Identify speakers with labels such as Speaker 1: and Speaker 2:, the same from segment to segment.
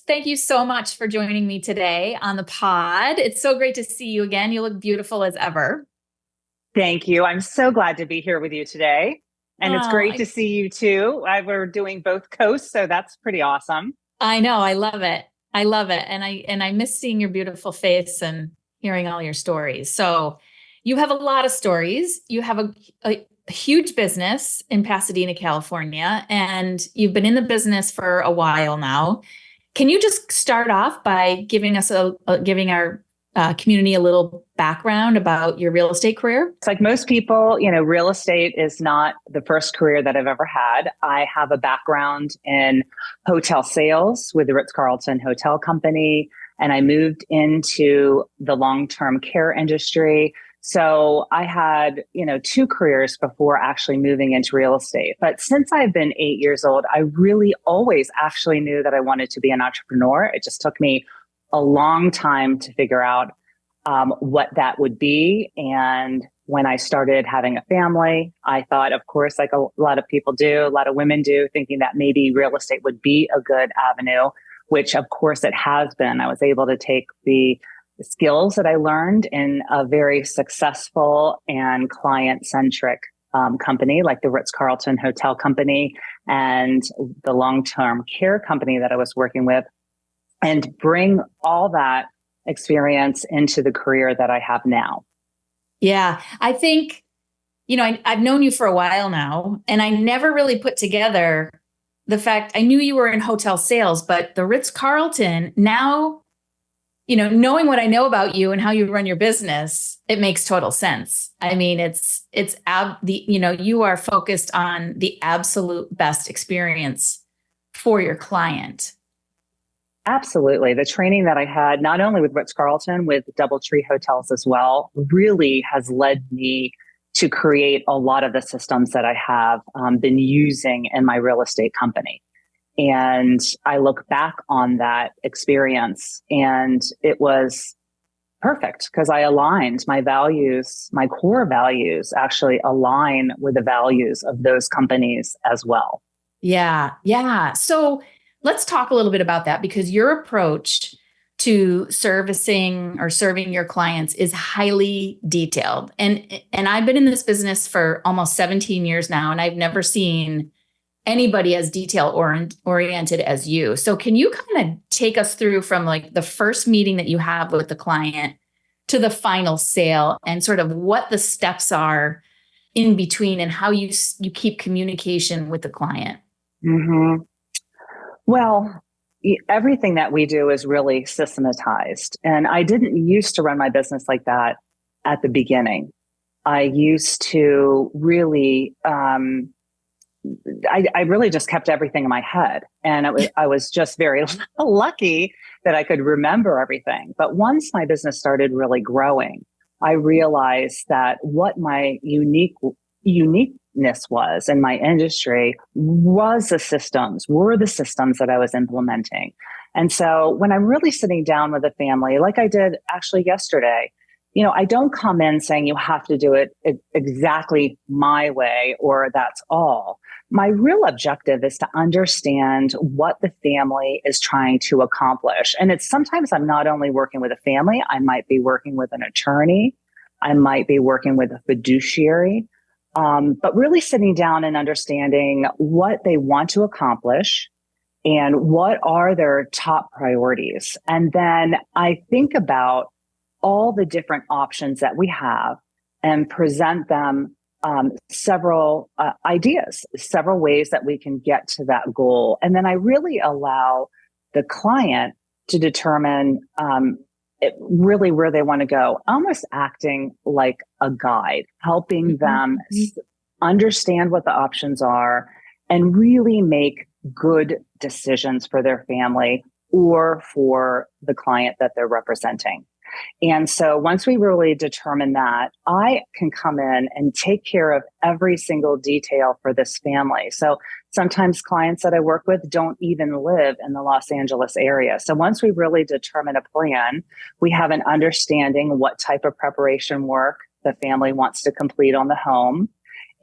Speaker 1: thank you so much for joining me today on the pod. It's so great to see you again. You look beautiful as ever.
Speaker 2: Thank you. I'm so glad to be here with you today. And it's
Speaker 1: Oh,
Speaker 2: great to see you too. We're doing both coasts, so that's pretty awesome.
Speaker 1: I know. I love it. I love it. And I miss seeing your beautiful face and hearing all your stories. So you have a lot of stories. You have a huge business in Pasadena, California, and you've been in the business for a while now. Can you just start off by giving us giving our community a little background about your real estate career?
Speaker 2: It's like most people, real estate is not the first career that I've ever had. I have a background in hotel sales with the Ritz-Carlton Hotel Company, and I moved into the long-term care industry. So I had, two careers before actually moving into real estate. But since I've been 8 years old, I really always actually knew that I wanted to be an entrepreneur. It just took me a long time to figure out what that would be. And when I started having a family, I thought, of course, like a lot of people do, a lot of women do, thinking that maybe real estate would be a good avenue, which of course it has been. I was able to take the skills that I learned in a very successful and client-centric company like the Ritz-Carlton Hotel Company and the long-term care company that I was working with, and bring all that experience into the career that I have now.
Speaker 1: Yeah, I think, I've known you for a while now, and I never really put together the fact I knew you were in hotel sales, but the Ritz-Carlton now, knowing what I know about you and how you run your business, it makes total sense. I mean, you are focused on the absolute best experience for your client.
Speaker 2: Absolutely. The training that I had, not only with Ritz-Carlton, with DoubleTree Hotels as well, really has led me to create a lot of the systems that I have been using in my real estate company. And I look back on that experience and it was perfect because I aligned my values, my core values actually align with the values of those companies as well.
Speaker 1: Yeah. Yeah. So let's talk a little bit about that, because your approach to serving your clients is highly detailed. And I've been in this business for almost 17 years now, and I've never seen anybody as detail oriented as you. So can you kind of take us through from like the first meeting that you have with the client to the final sale, and sort of what the steps are in between, and how you keep communication with the client?
Speaker 2: Mm-hmm. Well, everything that we do is really systematized. And I didn't used to run my business like that at the beginning. I used to really, I really just kept everything in my head. And I was just very lucky that I could remember everything. But once my business started really growing, I realized that what my uniqueness was in my industry were the systems that I was implementing. And so when I'm really sitting down with a family, like I did actually yesterday, I don't come in saying you have to do it exactly my way or that's all. My real objective is to understand what the family is trying to accomplish. And it's sometimes I'm not only working with a family, I might be working with an attorney, I might be working with a fiduciary. But really sitting down and understanding what they want to accomplish and what are their top priorities. And then I think about all the different options that we have and present them several ideas, several ways that we can get to that goal. And then I really allow the client to determine really where they want to go, almost acting like a guide, helping them understand what the options are and really make good decisions for their family or for the client that they're representing. And so once we really determine that, I can come in and take care of every single detail for this family. So sometimes clients that I work with don't even live in the Los Angeles area. So once we really determine a plan, we have an understanding what type of preparation work the family wants to complete on the home.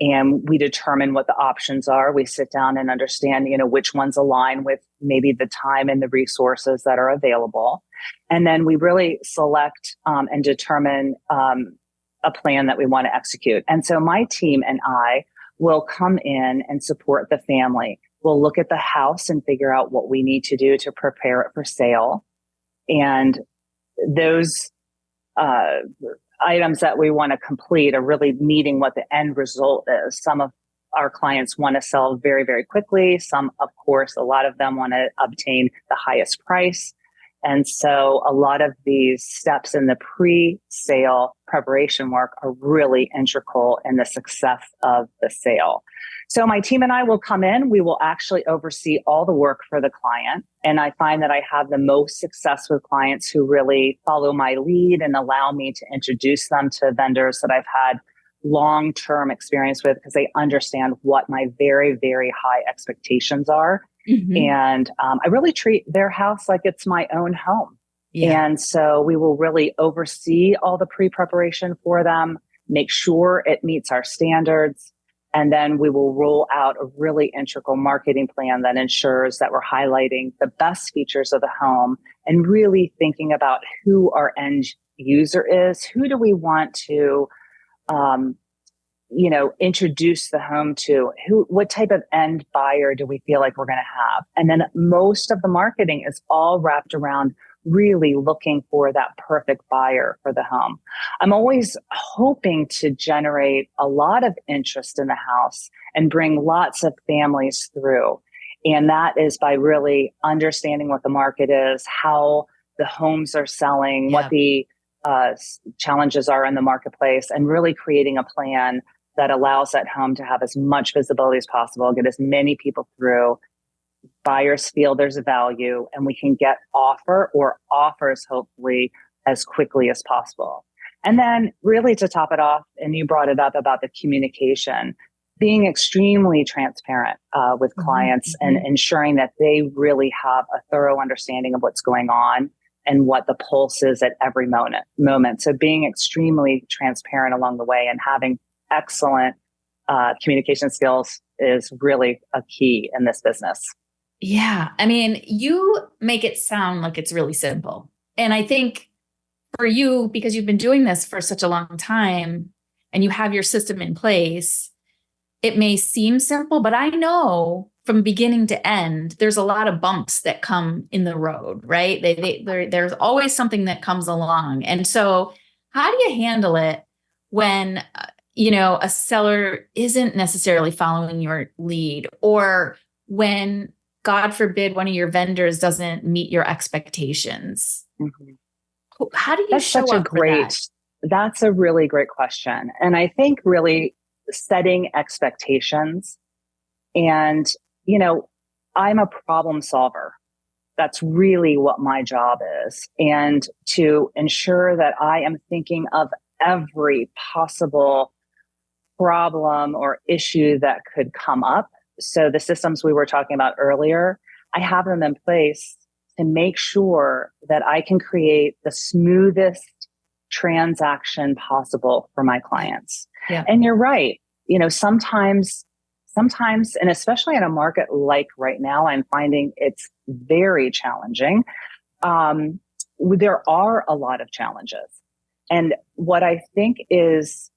Speaker 2: And we determine what the options are. We sit down and understand, which ones align with maybe the time and the resources that are available. And then we really select and determine a plan that we want to execute. And so my team and I will come in and support the family. We'll look at the house and figure out what we need to do to prepare it for sale. And those items that we want to complete are really meeting what the end result is. Some of our clients want to sell very, very quickly. Some, of course, a lot of them want to obtain the highest price. And so a lot of these steps in the pre-sale preparation work are really integral in the success of the sale. So my team and I will come in, we will actually oversee all the work for the client. And I find that I have the most success with clients who really follow my lead and allow me to introduce them to vendors that I've had long-term experience with, because they understand what my very, very high expectations are. Mm-hmm. And I really treat their house like it's my own home. Yeah. And so we will really oversee all the pre-preparation for them, make sure it meets our standards. And then we will roll out a really integral marketing plan that ensures that we're highlighting the best features of the home and really thinking about who our end user is. Who do we want to introduce the home to? What type of end buyer do we feel like we're going to have? And then most of the marketing is all wrapped around really looking for that perfect buyer for the home. I'm always hoping to generate a lot of interest in the house and bring lots of families through. And that is by really understanding what the market is, how the homes are selling, what the challenges are in the marketplace, and really creating a plan that allows that home to have as much visibility as possible, get as many people through. Buyers feel there's a value, and we can get offer or offers hopefully as quickly as possible. And then really to top it off, and you brought it up about the communication, being extremely transparent with clients and ensuring that they really have a thorough understanding of what's going on and what the pulse is at every moment. So being extremely transparent along the way and having excellent communication skills is really a key in this business.
Speaker 1: Yeah. I mean, you make it sound like it's really simple. And I think for you, because you've been doing this for such a long time and you have your system in place, it may seem simple, but I know from beginning to end, there's a lot of bumps that come in the road, right? There's always something that comes along. And so how do you handle it when, a seller isn't necessarily following your lead, or when, God forbid, one of your vendors doesn't meet your expectations? Mm-hmm. How do you show up for that?
Speaker 2: That's a really great question. And I think really setting expectations and, I'm a problem solver. That's really what my job is. And to ensure that I am thinking of every possible problem or issue that could come up. So the systems we were talking about earlier, I have them in place to make sure that I can create the smoothest transaction possible for my clients. Yeah. And you're right. Sometimes, and especially in a market like right now, I'm finding it's very challenging. There are a lot of challenges. And what I think is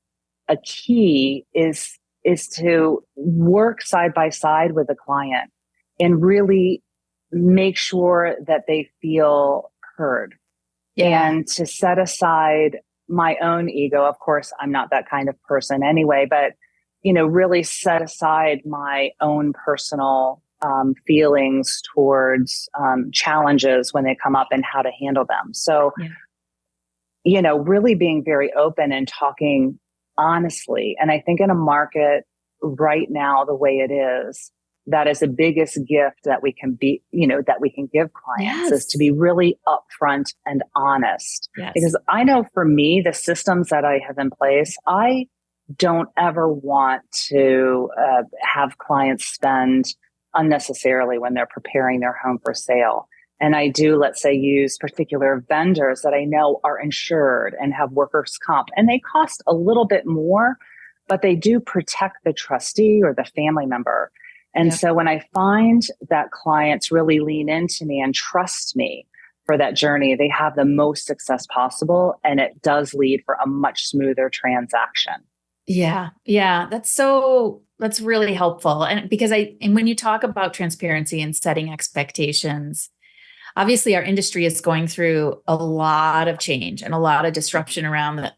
Speaker 2: a key is to work side by side with the client and really make sure that they feel heard. Yeah. And to set aside my own ego. Of course, I'm not that kind of person anyway, but, really set aside my own personal feelings towards challenges when they come up and how to handle them. So, really being very open and talking honestly. And I think in a market right now, the way it is, that is the biggest gift that we can be, that we can give clients is to be really upfront and honest. Yes. Because I know for me, the systems that I have in place, I don't ever want to have clients spend unnecessarily when they're preparing their home for sale. And I do, let's say, use particular vendors that I know are insured and have workers' comp, and they cost a little bit more, but they do protect the trustee or the family member. And
Speaker 1: Yep.
Speaker 2: so when I find that clients really lean into me and trust me for that journey, they have the most success possible. And it does lead for a much smoother transaction.
Speaker 1: Yeah. Yeah. That's really helpful. And and when you talk about transparency and setting expectations, obviously our industry is going through a lot of change and a lot of disruption around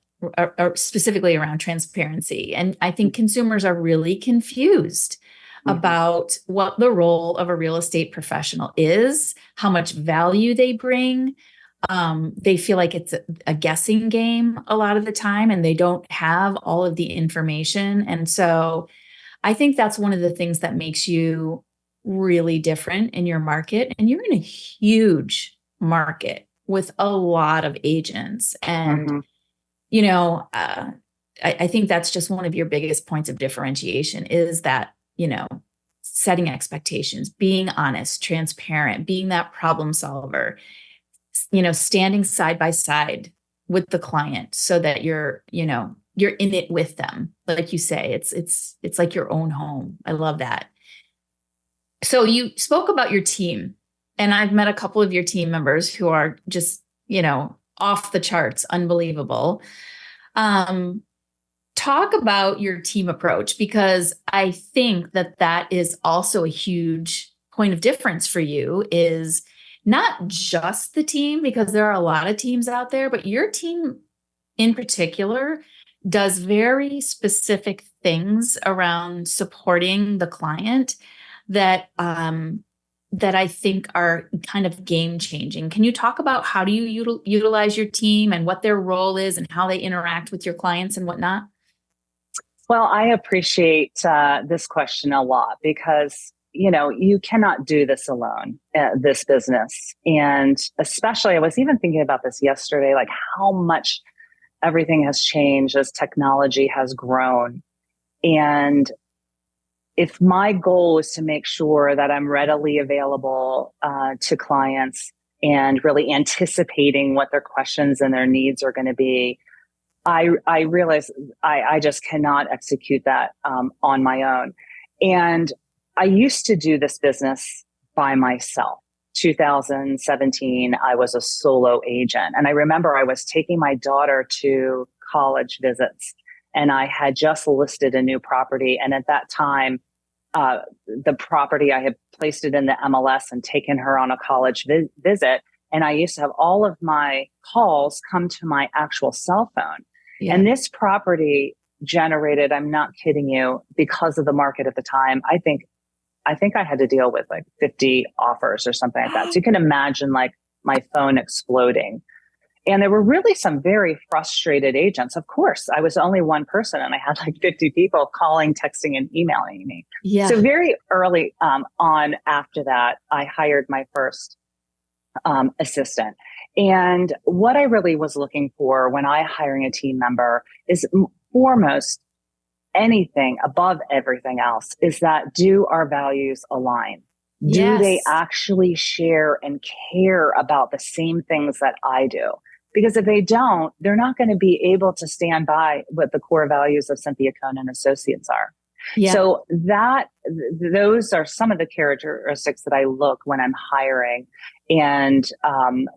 Speaker 1: specifically around transparency. And I think consumers are really confused about what the role of a real estate professional is, how much value they bring. They feel like it's a guessing game a lot of the time, and they don't have all of the information. And so I think that's one of the things that makes you really different in your market. And you're in a huge market with a lot of agents. And, I think that's just one of your biggest points of differentiation is that, setting expectations, being honest, transparent, being that problem solver, standing side by side with the client so that you're in it with them. Like you say, it's like your own home. I love that. So you spoke about your team, and I've met a couple of your team members who are just, off the charts, unbelievable. Talk about your team approach, because I think that is also a huge point of difference for you, is not just the team, because there are a lot of teams out there, but your team in particular does very specific things around supporting the client that I think are kind of game changing. Can you talk about how do you utilize your team and what their role is and how they interact with your clients and whatnot?
Speaker 2: Well, I appreciate this question a lot because, you cannot do this alone, this business. And especially, I was even thinking about this yesterday, like how much everything has changed as technology has grown. And if my goal is to make sure that I'm readily available to clients and really anticipating what their questions and their needs are going to be, I realize I just cannot execute that on my own. And I used to do this business by myself. 2017, I was a solo agent. And I remember I was taking my daughter to college visits, and I had just listed a new property. And at that time, the property, I had placed it in the MLS and taken her on a college visit. And I used to have all of my calls come to my actual cell phone. Yeah. And this property generated, I'm not kidding you, because of the market at the time, I think I had to deal with like 50 offers or something like that. So you can imagine like my phone exploding. And there were really some very frustrated agents. Of course, I was only one person and I had like 50 people calling, texting, and emailing me. Yeah. So very early on after that, I hired my first assistant. And what I really was looking for when I hiring a team member is foremost, anything above everything else, is that do our values align? Yes. Do they actually share and care about the same things that I do? Because if they don't, they're not going to be able to stand by what the core values of Cynthia Cohn and Associates are. Yeah. So those are some of the characteristics that I look when I'm hiring. And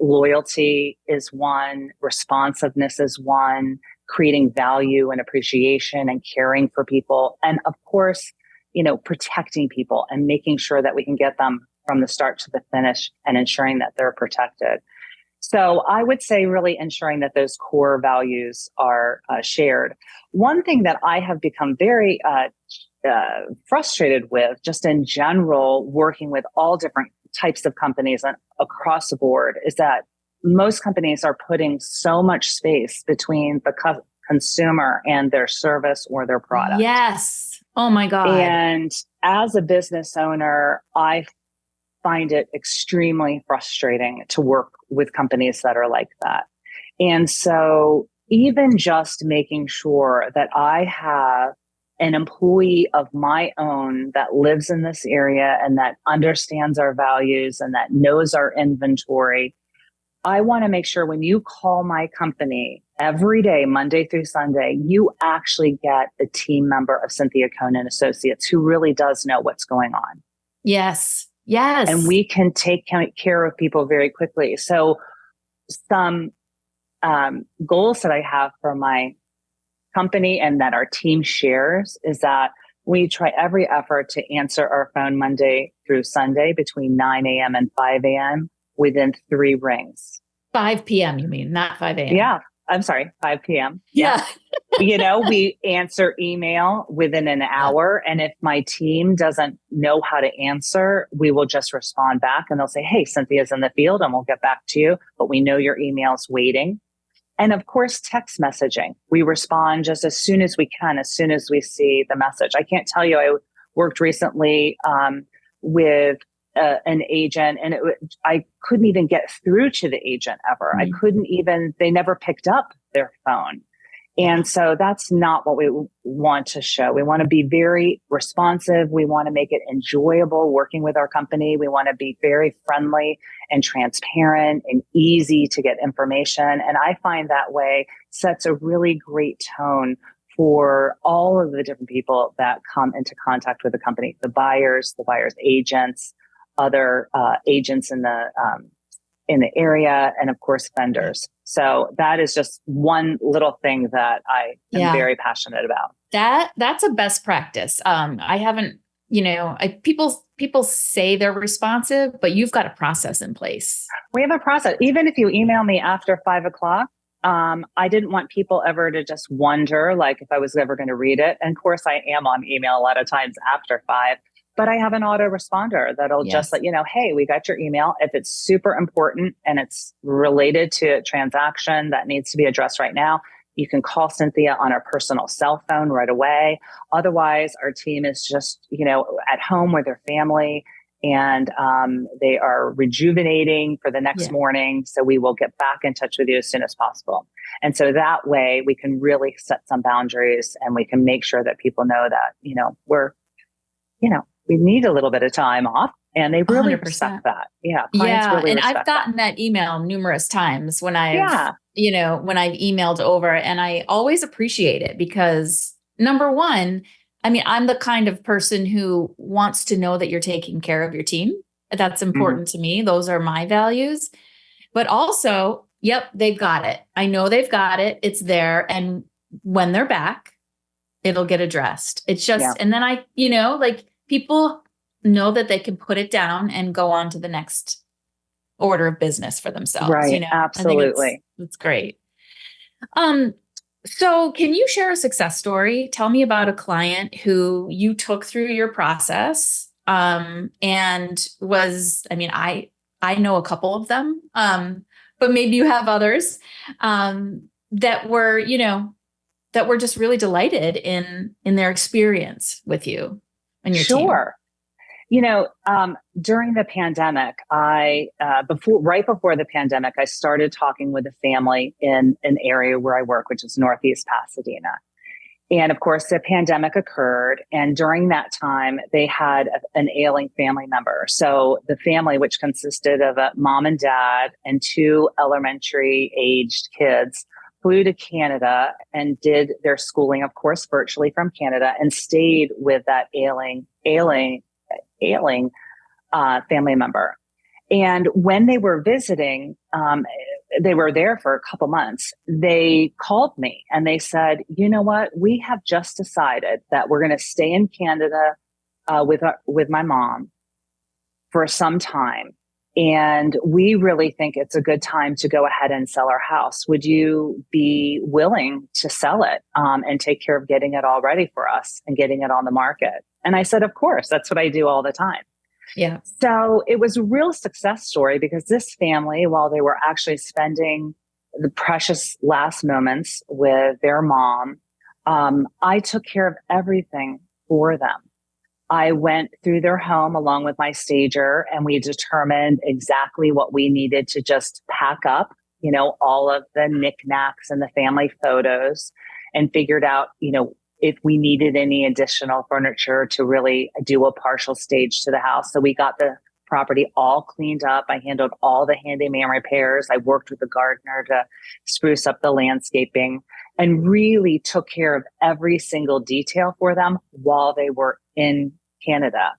Speaker 2: loyalty is one, responsiveness is one, creating value and appreciation and caring for people. And of course, protecting people and making sure that we can get them from the start to the finish and ensuring that they're protected. So I would say really ensuring that those core values are shared. One thing that I have become very frustrated with, just in general, working with all different types of companies and across the board, is that most companies are putting so much space between the consumer and their service or their product.
Speaker 1: Yes. Oh my God.
Speaker 2: And as a business owner, I find it extremely frustrating to work with companies that are like that. And so even just making sure that I have an employee of my own that lives in this area and that understands our values and that knows our inventory, I want to make sure when you call my company every day, Monday through Sunday, you actually get a team member of Cynthia Cohn and Associates who really does know what's going on.
Speaker 1: Yes. Yes.
Speaker 2: And we can take care of people very quickly. So some goals that I have for my company and that our team shares is that we try every effort to answer our phone Monday through Sunday between 9 a.m. and 5 a.m. within 3 rings.
Speaker 1: 5 p.m. you mean, not 5 a.m.
Speaker 2: Yeah. I'm sorry, 5 p.m.
Speaker 1: Yeah.
Speaker 2: We answer email within an hour. And if my team doesn't know how to answer, we will just respond back and they'll say, hey, Cynthia's in the field and we'll get back to you. But we know your email's waiting. And of course, text messaging. We respond just as soon as we can, as soon as we see the message. I can't tell you, I worked recently with an agent and I couldn't even get through to the agent ever. Mm-hmm. They never picked up their phone. And so that's not what we want to show. We want to be very responsive. We want to make it enjoyable working with our company. We want to be very friendly and transparent and easy to get information. And I find that way sets a really great tone for all of the different people that come into contact with the company, the buyers agents, other agents in the area, and of course, vendors. So that is just one little thing that I am very passionate about.
Speaker 1: That's a best practice. I haven't, people say they're responsive, but you've got a process in place.
Speaker 2: We have a process. Even if you email me after 5 o'clock, I didn't want people ever to just wonder, like, if I was ever going to read it. And of course, I am on email a lot of times after 5. But I have an autoresponder that'll just let you know, hey, we got your email. If it's super important and it's related to a transaction that needs to be addressed right now, you can call Cynthia on her personal cell phone right away. Otherwise, our team is just, at home with their family and they are rejuvenating for the next morning. So we will get back in touch with you as soon as possible. And so that way we can really set some boundaries and we can make sure that people know that, we need a little bit of time off and they really 100%. Respect that. Yeah.
Speaker 1: Really and I've gotten that email numerous times when I've emailed over and I always appreciate it because number one, I'm the kind of person who wants to know that you're taking care of your team. That's important to me. Those are my values, but also, they've got it. I know they've got it. It's there. And when they're back, it'll get addressed. It's just, and then people know that they can put it down and go on to the next order of business for themselves.
Speaker 2: Right. Absolutely.
Speaker 1: It's great. So can you share a success story? Tell me about a client who you took through your process, and was, I know a couple of them, but maybe you have others, that were just really delighted in their experience with you.
Speaker 2: Sure. During the pandemic, right before the pandemic, I started talking with a family in an area where I work, which is Northeast Pasadena. And of course, the pandemic occurred. And during that time, they had an ailing family member. So the family, which consisted of a mom and dad and 2 elementary aged kids, flew to Canada and did their schooling, of course, virtually from Canada and stayed with that ailing family member. And when they were visiting, they were there for a couple months. They called me and they said, you know what? We have just decided that we're going to stay in Canada with my mom for some time. And we really think it's a good time to go ahead and sell our house. Would you be willing to sell it and take care of getting it all ready for us and getting it on the market? And I said, of course, that's what I do all the time.
Speaker 1: Yeah.
Speaker 2: So it was a real success story because this family, while they were actually spending the precious last moments with their mom, I took care of everything for them. I went through their home along with my stager and we determined exactly what we needed to just pack up, all of the knickknacks and the family photos and figured out, if we needed any additional furniture to really do a partial stage to the house. So we got the property all cleaned up. I handled all the handyman repairs. I worked with the gardener to spruce up the landscaping and really took care of every single detail for them while they were in Canada.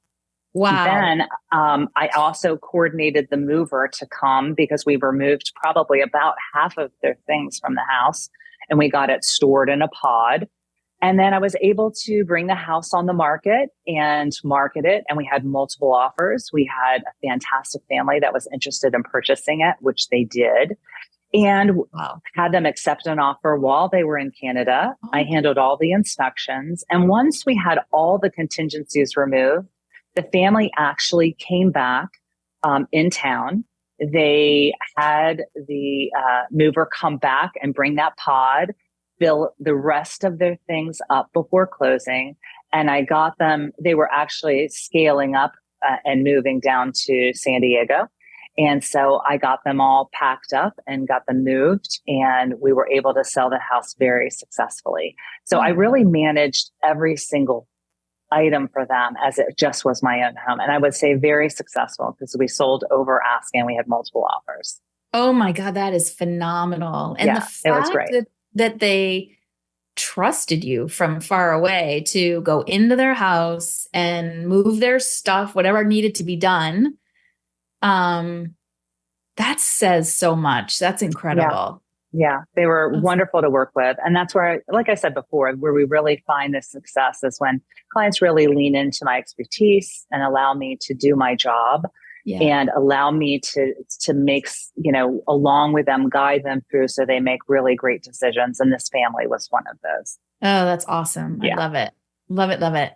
Speaker 1: Wow.
Speaker 2: Then I also coordinated the mover to come because we removed probably about half of their things from the house and we got it stored in a pod. And then I was able to bring the house on the market and market it. And we had multiple offers. We had a fantastic family that was interested in purchasing it, which they did. And had them accept an offer while they were in Canada. I handled all the inspections. And once we had all the contingencies removed, the family actually came back in town. They had the mover come back and bring that pod, fill the rest of their things up before closing. And I got them, they were actually scaling up and moving down to San Diego. And so I got them all packed up and got them moved, and we were able to sell the house very successfully. So I really managed every single item for them as it just was my own home. And I would say very successful because we sold over asking. We had multiple offers.
Speaker 1: Oh my God, that is phenomenal. And
Speaker 2: Yeah,
Speaker 1: the fact
Speaker 2: it was great.
Speaker 1: that they trusted you from far away to go into their house and move their stuff, whatever needed to be done. That says so much. That's incredible.
Speaker 2: Yeah, they were wonderful to work with. And that's where, like I said before, where we really find this success is when clients really lean into my expertise and allow me to do my job and allow me to make, along with them, guide them through so they make really great decisions. And this family was one of those.
Speaker 1: Oh, that's awesome. I love it. Love it. Love it.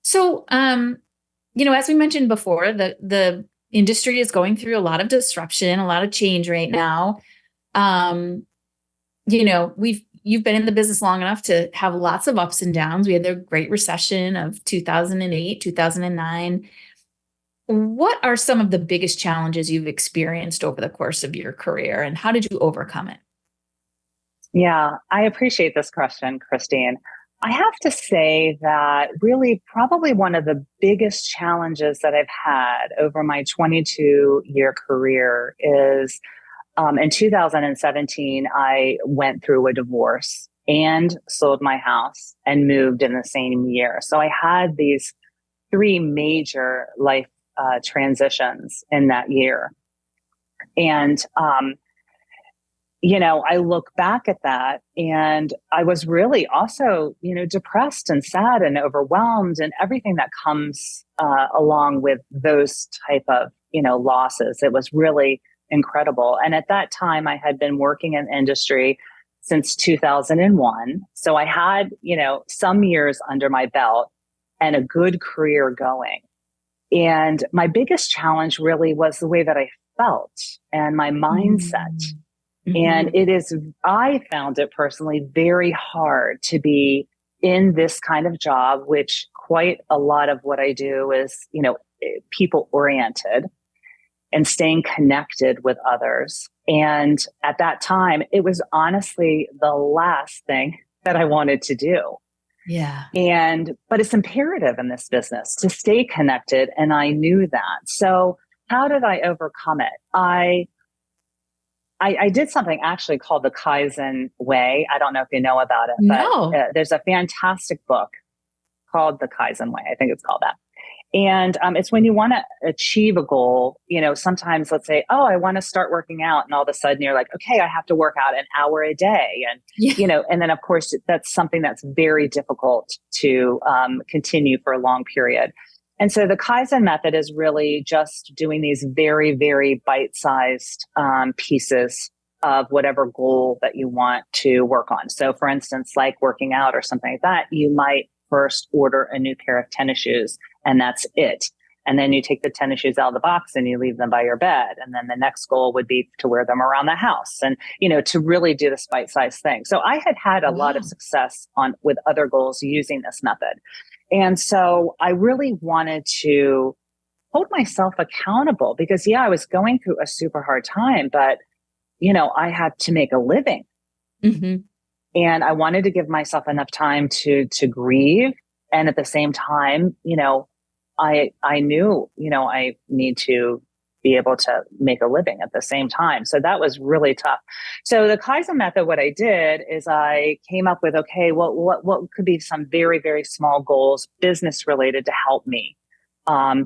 Speaker 1: So, as we mentioned before, the industry is going through a lot of disruption, a lot of change right now. You've been in the business long enough to have lots of ups and downs. We had the Great Recession of 2008, 2009. What are some of the biggest challenges you've experienced over the course of your career, and how did you overcome it?
Speaker 2: Yeah, I appreciate this question, Christine. I have to say that really probably one of the biggest challenges that I've had over my 22-year career is in 2017, I went through a divorce and sold my house and moved in the same year. So I had these 3 major life transitions in that year. And, I look back at that and I was really also, depressed and sad and overwhelmed and everything that comes along with those type of, losses. It was really incredible. And at that time, I had been working in industry since 2001. So I had, some years under my belt and a good career going. And my biggest challenge really was the way that I felt and my mindset. Mm-hmm. And I found it personally very hard to be in this kind of job, which quite a lot of what I do is, people oriented and staying connected with others. And at that time, it was honestly the last thing that I wanted to do.
Speaker 1: Yeah.
Speaker 2: But it's imperative in this business to stay connected. And I knew that. So how did I overcome it? I did something actually called the Kaizen Way. I don't know if you know about it, but there's a fantastic book called the Kaizen Way. I think it's called that. And it's when you want to achieve a goal, sometimes let's say, oh, I want to start working out. And all of a sudden you're like, okay, I have to work out an hour a day. And, and then of course, that's something that's very difficult to continue for a long period. And so the Kaizen method is really just doing these very, very bite-sized pieces of whatever goal that you want to work on. So for instance, like working out or something like that, you might first order a new pair of tennis shoes and that's it. And then you take the tennis shoes out of the box and you leave them by your bed. And then the next goal would be to wear them around the house and, to really do this bite-sized thing. So I had a lot of success with other goals using this method. And so I really wanted to hold myself accountable because, I was going through a super hard time, but, I had to make a living. Mm-hmm. And I wanted to give myself enough time to grieve. And at the same time, I knew, I need to be able to make a living at the same time. So that was really tough. So the Kaizen method, what I did is I came up with, okay, well, what could be some very, very small goals, business related, to help me?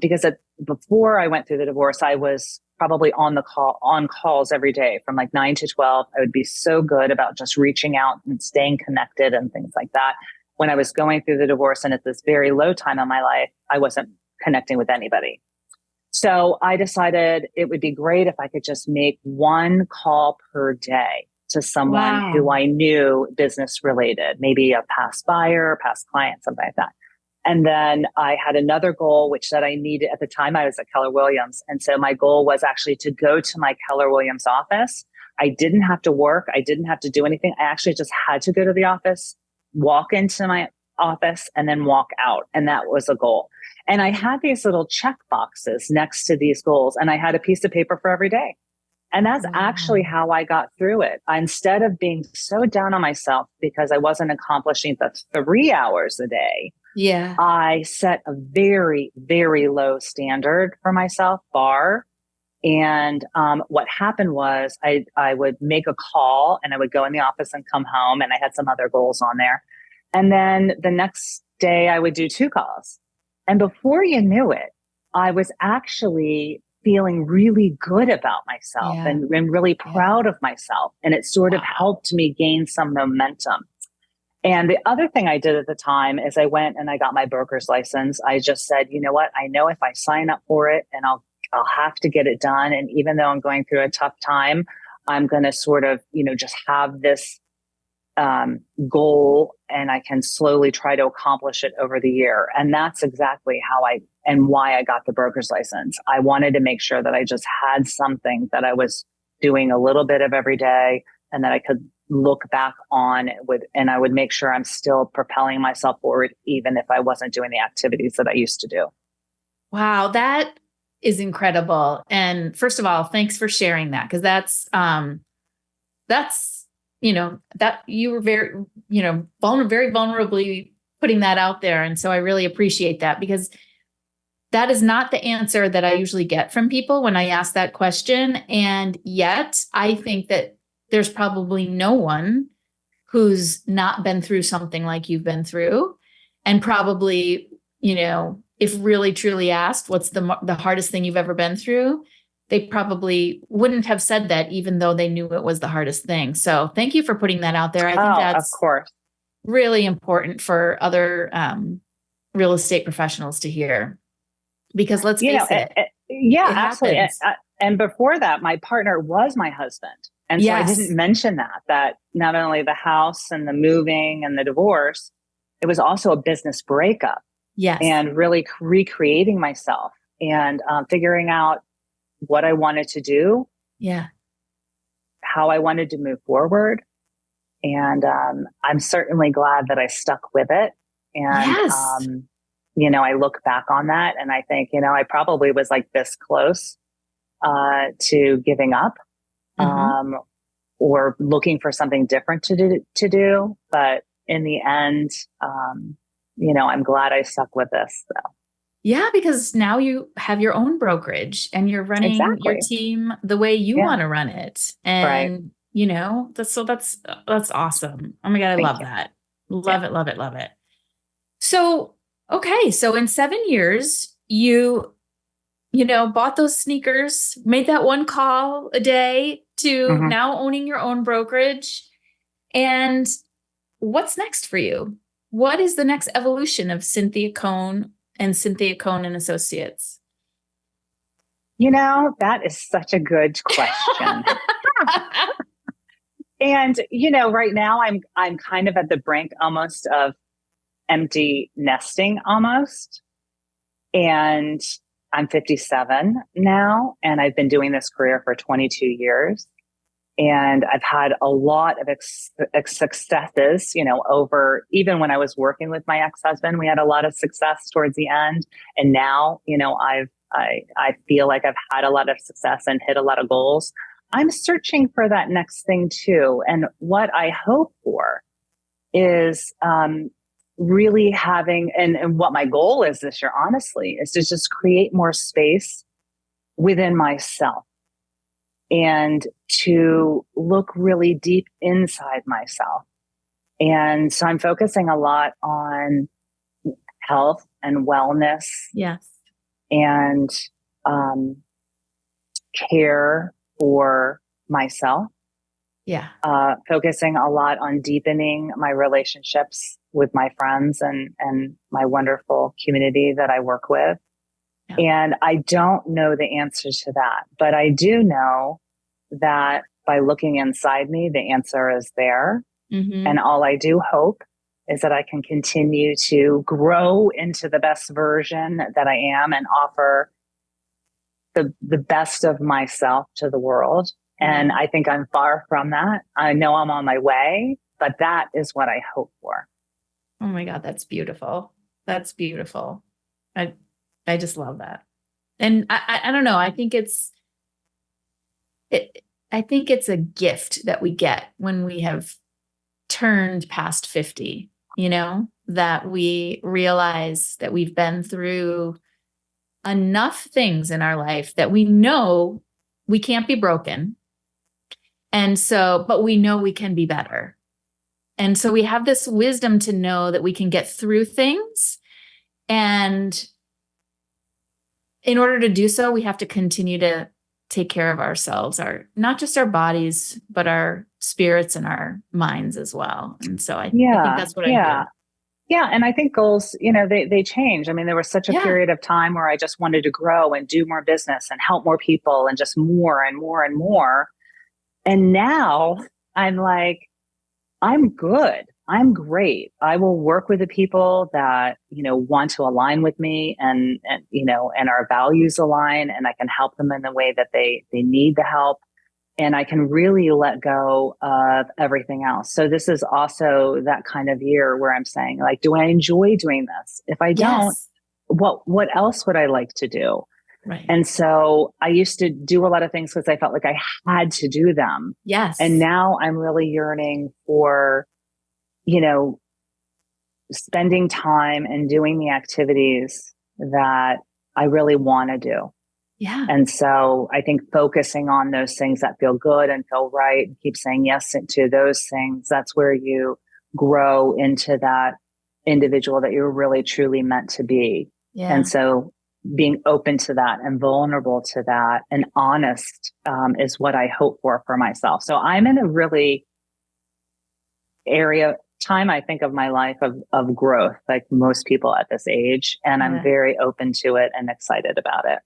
Speaker 2: Because before I went through the divorce, I was probably on calls every day from like 9 to 12. I would be so good about just reaching out and staying connected and things like that. When I was going through the divorce and at this very low time in my life, I wasn't connecting with anybody. So I decided it would be great if I could just make one call per day to someone who I knew business related, maybe a past buyer, past client, something like that. And then I had another goal, which said I needed, at the time I was at Keller Williams. And so my goal was actually to go to my Keller Williams office. I didn't have to work. I didn't have to do anything. I actually just had to go to the office, walk into my office, and then walk out. And that was a goal. And I had these little check boxes next to these goals, and I had a piece of paper for every day. And that's actually how I got through it. Instead of being so down on myself because I wasn't accomplishing the 3 hours a day, I set a very, very low standard for myself, bar. And what happened was I would make a call and I would go in the office and come home, and I had some other goals on there. And then the next day I would do 2 calls. And before you knew it, I was actually feeling really good about myself and really proud of myself. And it sort of helped me gain some momentum. And the other thing I did at the time is I went and I got my broker's license. I just said, you know what? I know if I sign up for it and I'll have to get it done. And even though I'm going through a tough time, I'm going to sort of, just have this goal, and I can slowly try to accomplish it over the year. And that's exactly why I got the broker's license. I wanted to make sure that I just had something that I was doing a little bit of every day and that I could look back on and I would make sure I'm still propelling myself forward, even if I wasn't doing the activities that I used to do.
Speaker 1: Wow. That is incredible. And first of all, thanks for sharing that. Cause that's, that you were very, very vulnerably putting that out there. And so I really appreciate that, because that is not the answer that I usually get from people when I ask that question. And yet I think that there's probably no one who's not been through something like you've been through. And probably, if really truly asked, what's the hardest thing you've ever been through? They probably wouldn't have said that, even though they knew it was the hardest thing. So thank you for putting that out there. I think that's
Speaker 2: of course
Speaker 1: really important for other real estate professionals to hear, because let's face it.
Speaker 2: Yeah, absolutely. And before that, my partner was my husband. And so I didn't mention that not only the house and the moving and the divorce, it was also a business breakup.
Speaker 1: Yes.
Speaker 2: And really recreating myself and figuring out what I wanted to do. Yeah. How I wanted to move forward. And I'm certainly glad that I stuck with it. And, I look back on that and I think, I probably was like this close to giving up or looking for something different to do. But in the end, I'm glad I stuck with this. So.
Speaker 1: Yeah, because now you have your own brokerage and you're running your team the way you want to run it. And, that's awesome. Oh my God, I love that. Love it, love it, love it. So, okay. So in 7 years, you bought those sneakers, made that one call a day to now owning your own brokerage. And what's next for you? What is the next evolution of Cynthia Cohn and Cynthia Cohn and Associates?
Speaker 2: That is such a good question. And, right now I'm kind of at the brink almost of empty nesting almost. And I'm 57 now, and I've been doing this career for 22 years. And I've had a lot of successes, over, even when I was working with my ex-husband, we had a lot of success towards the end. And now, I feel like I've had a lot of success and hit a lot of goals. I'm searching for that next thing too. And what I hope for is, really having, and what my goal is this year, honestly, is to just create more space within myself and to look really deep inside myself. And so I'm focusing a lot on health and wellness.
Speaker 1: Yes.
Speaker 2: And care for myself.
Speaker 1: Yeah.
Speaker 2: Focusing a lot on deepening my relationships with my friends and my wonderful community that I work with. Yeah. And I don't know the answer to that, but I do know that by looking inside me, the answer is there. Mm-hmm. And all I do hope is that I can continue to grow into the best version that I am and offer the best of myself to the world. And I think I'm far from that. I know I'm on my way, but that is what I hope for.
Speaker 1: Oh my God, that's beautiful. That's beautiful. I just love that. And I don't know. I think it's a gift that we get when we have turned past 50, that we realize that we've been through enough things in our life that we know we can't be broken. And so, but we know we can be better. And so we have this wisdom to know that we can get through things. And in order to do so, we have to continue to take care of ourselves, not just our bodies, but our spirits and our minds as well. And so I think that's what I do.
Speaker 2: Yeah. And I think goals, they change. I mean, there was such a period of time where I just wanted to grow and do more business and help more people and just more and more and more. And now I'm like, I'm good. I'm great. I will work with the people that, want to align with me and our values align, and I can help them in the way that they need the help. And I can really let go of everything else. So this is also that kind of year where I'm saying, like, do I enjoy doing this? If I don't, what else would I like to do?
Speaker 1: Right.
Speaker 2: And so I used to do a lot of things because I felt like I had to do them.
Speaker 1: Yes.
Speaker 2: And now I'm really yearning for, spending time and doing the activities that I really want to do.
Speaker 1: Yeah.
Speaker 2: And so I think focusing on those things that feel good and feel right and keep saying yes to those things, that's where you grow into that individual that you're really truly meant to be.
Speaker 1: Yeah.
Speaker 2: And so being open to that and vulnerable to that and honest is what I hope for myself. So I'm in a really time I think of my life of growth, like most people at this age. And I'm very open to it and excited about it.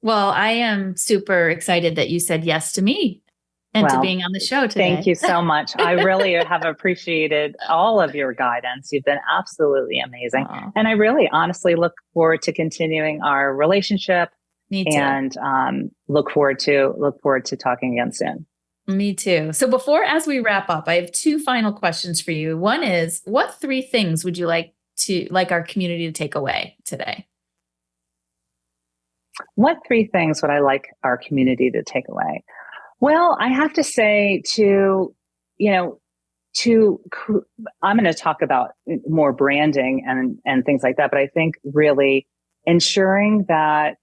Speaker 1: Well, I am super excited that you said yes to me and to being on the show today.
Speaker 2: Thank you so much. I really have appreciated all of your guidance. You've been absolutely amazing. Aww. And I really honestly look forward to continuing our relationship.
Speaker 1: Me too.
Speaker 2: And look forward to talking again soon.
Speaker 1: Me too. So as we wrap up, I have two final questions for you. One is, what 3 things would you like our community to take away today? What 3 things would I like our community to take away? Well, I have to say I'm going to talk about more branding and things like that, but I think really ensuring that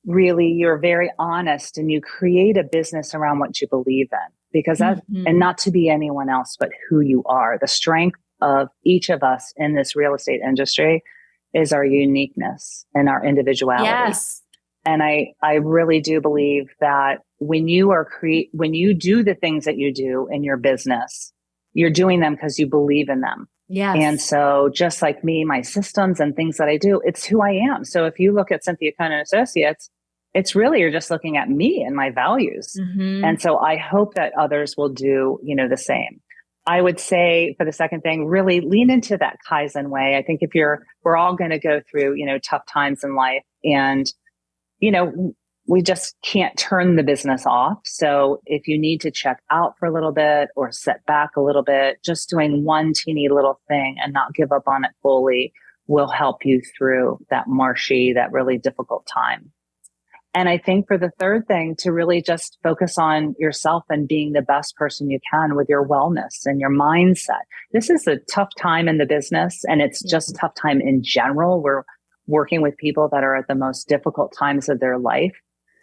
Speaker 1: really you're very honest and you create a business around what you believe in, because that, and not to be anyone else, but who you are. The strength of each of us in this real estate industry is our uniqueness and our individuality. Yes.
Speaker 2: And I really do believe that when you do the things that you do in your business, you're doing them because you believe in them.
Speaker 1: Yes.
Speaker 2: And so just like me, my systems and things that I do, it's who I am. So if you look at Cynthia Cohn and Associates, it's really, you're just looking at me and my values. Mm-hmm. And so I hope that others will do, the same. I would say for the second thing, really lean into that Kaizen way. I think we're all going to go through, tough times in life, and, we just can't turn the business off. So if you need to check out for a little bit or set back a little bit, just doing one teeny little thing and not give up on it fully will help you through that really difficult time. And I think for the third thing, to really just focus on yourself and being the best person you can with your wellness and your mindset. This is a tough time in the business, and it's just a tough time in general. We're working with people that are at the most difficult times of their life.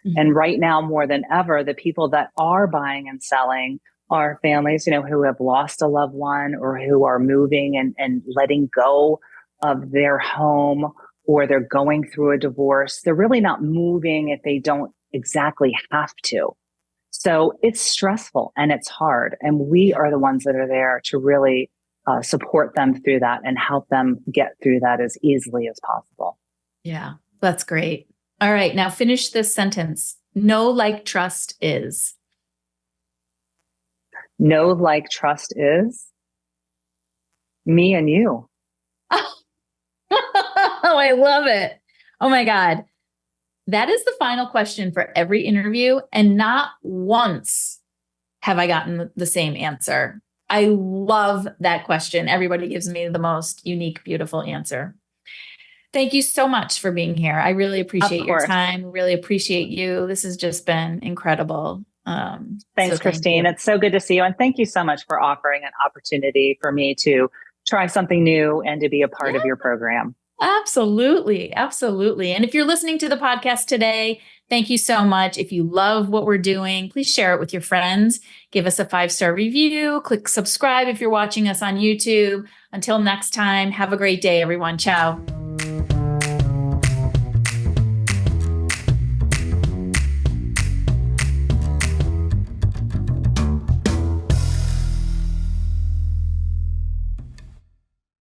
Speaker 2: Mm-hmm. And right now, more than ever, the people that are buying and selling are families, who have lost a loved one or who are moving and letting go of their home, or they're going through a divorce. They're really not moving if they don't exactly have to. So it's stressful and it's hard. And we are the ones that are there to really support them through that and help them get through that as easily as possible.
Speaker 1: Yeah, that's great. All right, now finish this sentence. Know, like, trust is.
Speaker 2: Know, like, trust is me and you.
Speaker 1: Oh, I love it. Oh my God. That is the final question for every interview. And not once have I gotten the same answer. I love that question. Everybody gives me the most unique, beautiful answer. Thank you so much for being here. I really appreciate your time. Really appreciate you. This has just been incredible.
Speaker 2: Thanks, Christine. It's so good to see you. And thank you so much for offering an opportunity for me to try something new and to be a part of your program.
Speaker 1: Absolutely. Absolutely. And if you're listening to the podcast today, thank you so much. If you love what we're doing, please share it with your friends. Give us a 5-star review. Click subscribe if you're watching us on YouTube. Until next time, have a great day, everyone. Ciao.